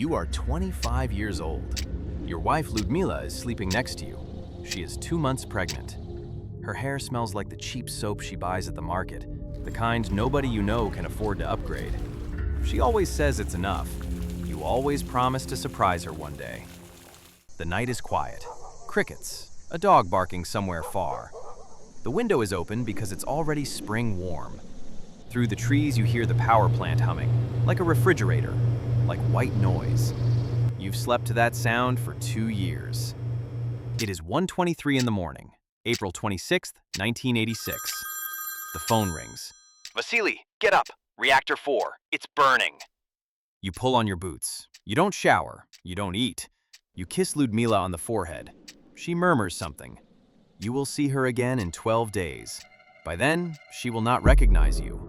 You are 25 years old. Your wife Lyudmila is sleeping next to you. She is 2 months pregnant. Her hair smells like the cheap soap she buys at the market, the kind nobody you know can afford to upgrade. She always says it's enough. You always promise to surprise her one day. The night is quiet. Crickets, a dog barking somewhere far. The window is open because it's already spring warm. Through the trees you hear the power plant humming, like a refrigerator, like white noise. You've slept to that sound for 2 years. It is 1:23 in the morning, April 26th, 1986. The phone rings. Vasily, get up! Reactor 4, it's burning! You pull on your boots. You don't shower. You don't eat. You kiss Lyudmila on the forehead. She murmurs something. You will see her again in 12 days. By then, she will not recognize you.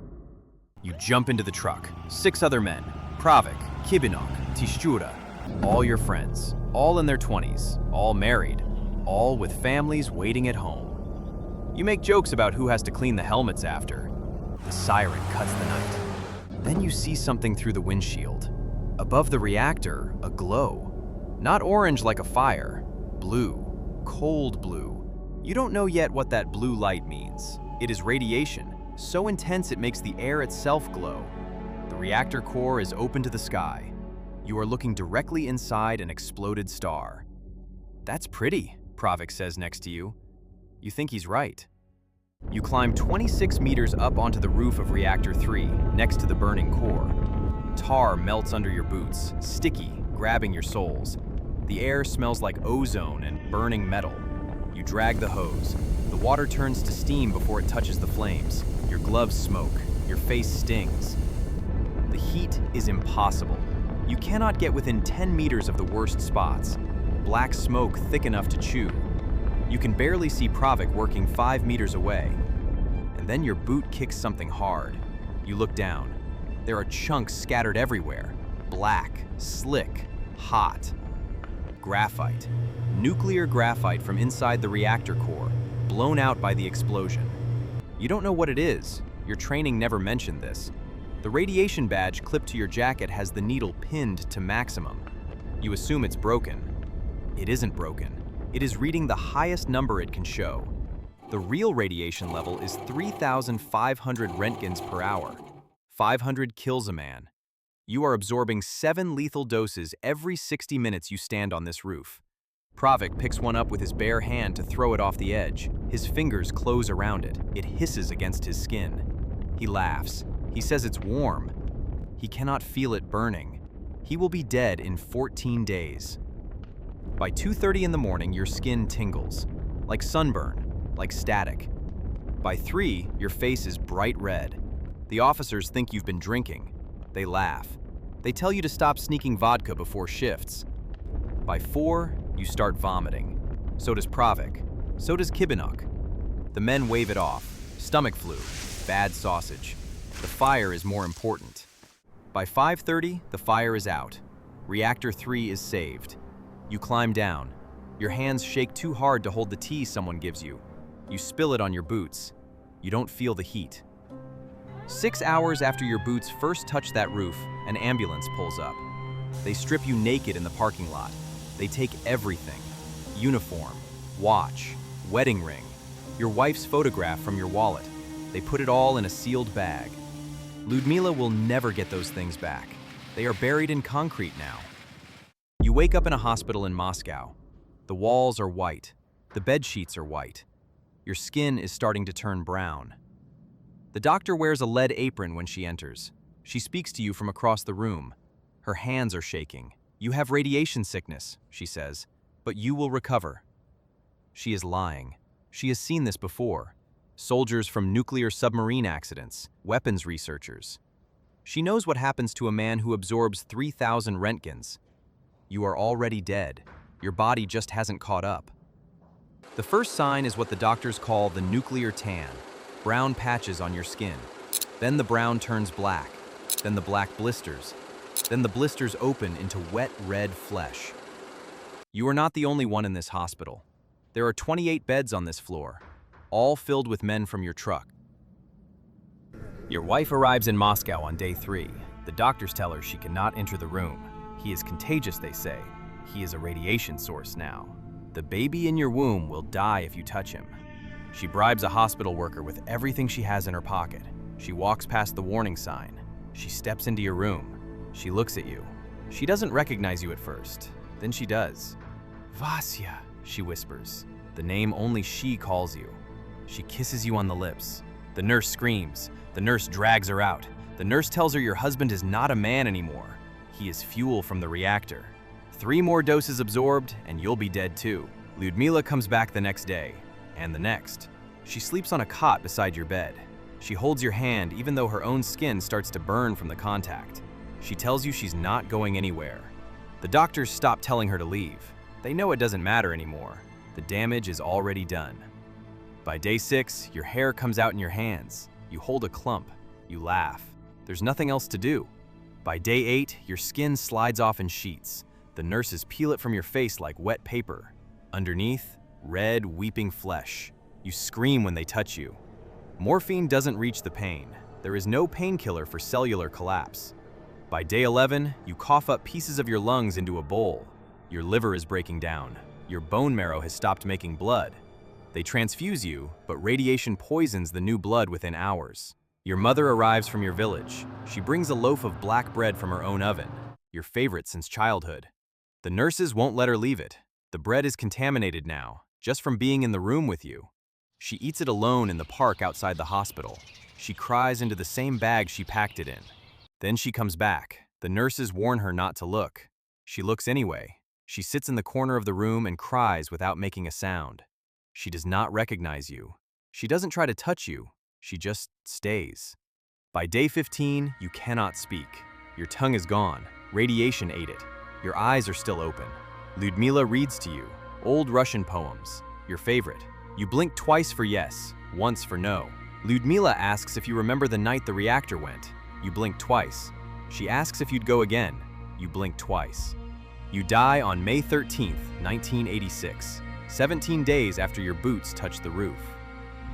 You jump into the truck. 6 other men. Pravik, Kibinok, Tishchura. All your friends. All in their 20s. All married. All with families waiting at home. You make jokes about who has to clean the helmets after. The siren cuts the night. Then you see something through the windshield. Above the reactor, a glow. Not orange like a fire. Blue. Cold blue. You don't know yet what that blue light means. It is radiation, so intense it makes the air itself glow. The reactor core is open to the sky. You are looking directly inside an exploded star. That's pretty, Pravik says next to you. You think he's right. You climb 26 meters up onto the roof of Reactor 3, next to the burning core. Tar melts under your boots, sticky, grabbing your soles. The air smells like ozone and burning metal. You drag the hose. The water turns to steam before it touches the flames. Your gloves smoke. Your face stings. The heat is impossible. You cannot get within 10 meters of the worst spots. Black smoke thick enough to chew. You can barely see Pravik working 5 meters away. And then your boot kicks something hard. You look down. There are chunks scattered everywhere. Black, slick, hot. Graphite. Nuclear graphite from inside the reactor core, blown out by the explosion. You don't know what it is. Your training never mentioned this. The radiation badge clipped to your jacket has the needle pinned to maximum. You assume it's broken. It isn't broken. It is reading the highest number it can show. The real radiation level is 3,500 Roentgens per hour. 500 kills a man. You are absorbing 7 lethal doses every 60 minutes you stand on this roof. Pravik picks one up with his bare hand to throw it off the edge. His fingers close around it. It hisses against his skin. He laughs. He says it's warm. He cannot feel it burning. He will be dead in 14 days. By 2:30 in the morning, your skin tingles. Like sunburn, like static. By 3, your face is bright red. The officers think you've been drinking. They laugh. They tell you to stop sneaking vodka before shifts. By 4, you start vomiting. So does Pravik. So does Kibinok. The men wave it off. Stomach flu. Bad sausage. The fire is more important. By 5:30, the fire is out. Reactor 3 is saved. You climb down. Your hands shake too hard to hold the tea someone gives you. You spill it on your boots. You don't feel the heat. 6 hours after your boots first touch that roof, an ambulance pulls up. They strip you naked in the parking lot. They take everything. Uniform, watch, wedding ring, your wife's photograph from your wallet. They put it all in a sealed bag. Lyudmila will never get those things back. They are buried in concrete now. You wake up in a hospital in Moscow. The walls are white. The bed sheets are white. Your skin is starting to turn brown. The doctor wears a lead apron when she enters. She speaks to you from across the room. Her hands are shaking. You have radiation sickness, she says, but you will recover. She is lying. She has seen this before. Soldiers from nuclear submarine accidents, weapons researchers. She knows what happens to a man who absorbs 3,000 Roentgens. You are already dead. Your body just hasn't caught up. The first sign is what the doctors call the nuclear tan, brown patches on your skin. Then the brown turns black. Then the black blisters. Then the blisters open into wet red flesh. You are not the only one in this hospital. There are 28 beds on this floor, all filled with men from your truck. Your wife arrives in Moscow on day 3. The doctors tell her she cannot enter the room. He is contagious, they say. He is a radiation source now. The baby in your womb will die if you touch him. She bribes a hospital worker with everything she has in her pocket. She walks past the warning sign. She steps into your room. She looks at you. She doesn't recognize you at first. Then she does. Vasya, she whispers, the name only she calls you. She kisses you on the lips. The nurse screams. The nurse drags her out. The nurse tells her your husband is not a man anymore. He is fuel from the reactor. 3 more doses absorbed, and you'll be dead too. Lyudmila comes back the next day, and the next. She sleeps on a cot beside your bed. She holds your hand even though her own skin starts to burn from the contact. She tells you she's not going anywhere. The doctors stop telling her to leave. They know it doesn't matter anymore. The damage is already done. By day 6, your hair comes out in your hands. You hold a clump. You laugh. There's nothing else to do. By day 8, your skin slides off in sheets. The nurses peel it from your face like wet paper. Underneath, red, weeping flesh. You scream when they touch you. Morphine doesn't reach the pain. There is no painkiller for cellular collapse. By day 11, you cough up pieces of your lungs into a bowl. Your liver is breaking down. Your bone marrow has stopped making blood. They transfuse you, but radiation poisons the new blood within hours. Your mother arrives from your village. She brings a loaf of black bread from her own oven, your favorite since childhood. The nurses won't let her leave it. The bread is contaminated now, just from being in the room with you. She eats it alone in the park outside the hospital. She cries into the same bag she packed it in. Then she comes back. The nurses warn her not to look. She looks anyway. She sits in the corner of the room and cries without making a sound. She does not recognize you. She doesn't try to touch you. She just stays. By day 15, you cannot speak. Your tongue is gone. Radiation ate it. Your eyes are still open. Lyudmila reads to you, old Russian poems, your favorite. You blink twice for yes, once for no. Lyudmila asks if you remember the night the reactor went. You blink twice. She asks if you'd go again. You blink twice. You die on May 13th, 1986, 17 days after your boots touch the roof.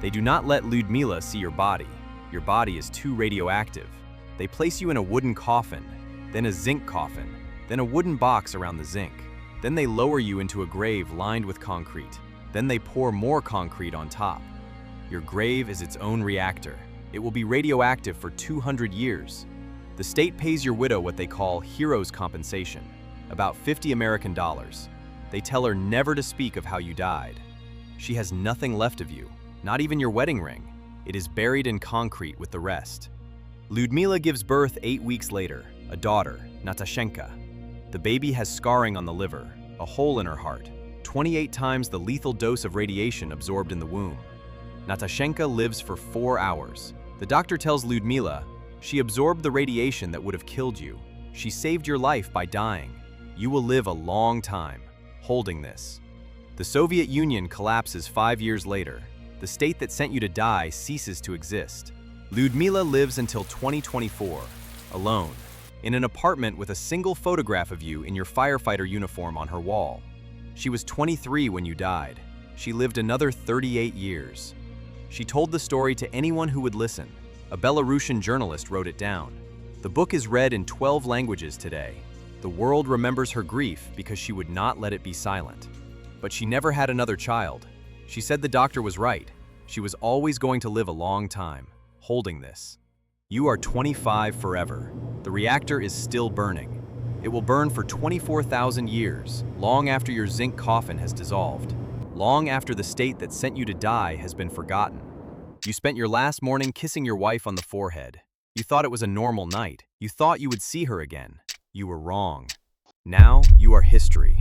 They do not let Lyudmila see your body. Your body is too radioactive. They place you in a wooden coffin, then a zinc coffin, then a wooden box around the zinc. Then they lower you into a grave lined with concrete. Then they pour more concrete on top. Your grave is its own reactor. It will be radioactive for 200 years. The state pays your widow what they call hero's compensation, about $50 American. They tell her never to speak of how you died. She has nothing left of you, not even your wedding ring. It is buried in concrete with the rest. Lyudmila gives birth 8 weeks later, a daughter, Natashenka. The baby has scarring on the liver, a hole in her heart, 28 times the lethal dose of radiation absorbed in the womb. Natashenka lives for 4 hours. The doctor tells Lyudmila, she absorbed the radiation that would have killed you. She saved your life by dying. You will live a long time, holding this. The Soviet Union collapses 5 years later. The state that sent you to die ceases to exist. Lyudmila lives until 2024, alone, in an apartment with a single photograph of you in your firefighter uniform on her wall. She was 23 when you died. She lived another 38 years. She told the story to anyone who would listen. A Belarusian journalist wrote it down. The book is read in 12 languages today. The world remembers her grief because she would not let it be silent. But she never had another child. She said the doctor was right. She was always going to live a long time, holding this. You are 25 forever. The reactor is still burning. It will burn for 24,000 years, long after your zinc coffin has dissolved, long after the state that sent you to die has been forgotten. You spent your last morning kissing your wife on the forehead. You thought it was a normal night. You thought you would see her again. You were wrong. Now you are history.